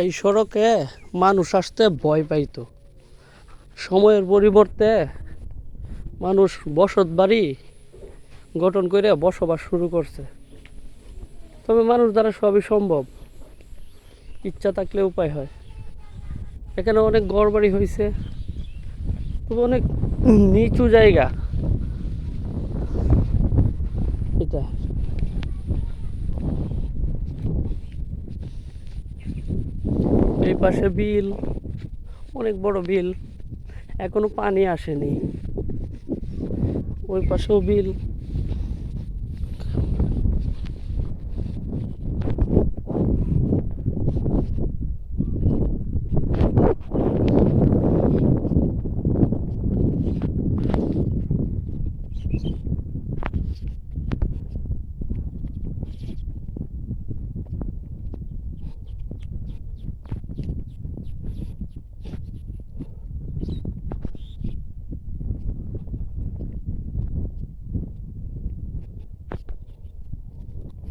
এই সড়কে মানুষ আসতে ভয় পাইতো। সময়ের পরিবর্তে মানুষ বসত বাড়ি গঠন করে বসবাস শুরু করছে। তবে মানুষ দ্বারা সবই সম্ভব, ইচ্ছা থাকলে উপায় হয়। এখানে অনেক ঘরবাড়ি হয়েছে, তবে অনেক নিচু জায়গা এটা। এই পাশে বিল, অনেক বড় বিল, এখনো পানি আসেনি। ওই পাশেও বিল।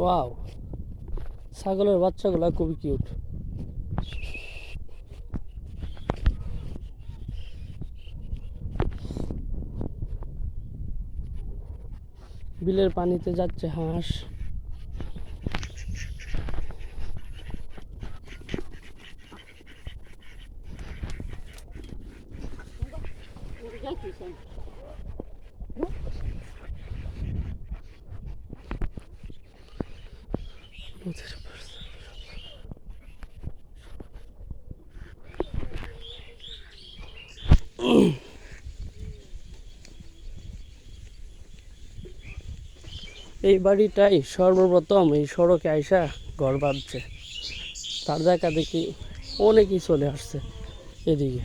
ওয়াও, ছাগলের বাচ্চাগুলা খুবই কিউট। বিলের পানিতে যাচ্ছে হাঁস। এই বাড়িটাই সর্বপ্রথম এই সড়কে আইসা ঘর বাঁধছে। তার দেখা দেখি অনেকেই চলে আসছে এদিকে।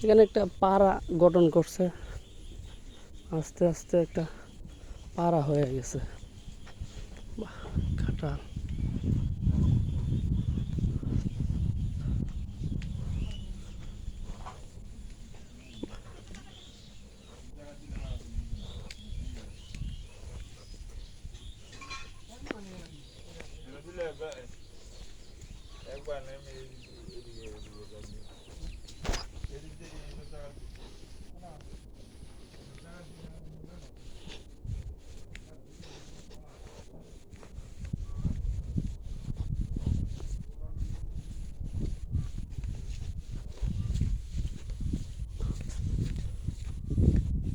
এখানে একটা পাড়া গঠন করছে, আস্তে আস্তে একটা পাড়া হয়ে গেছে। বাহ, কাঁঠাল।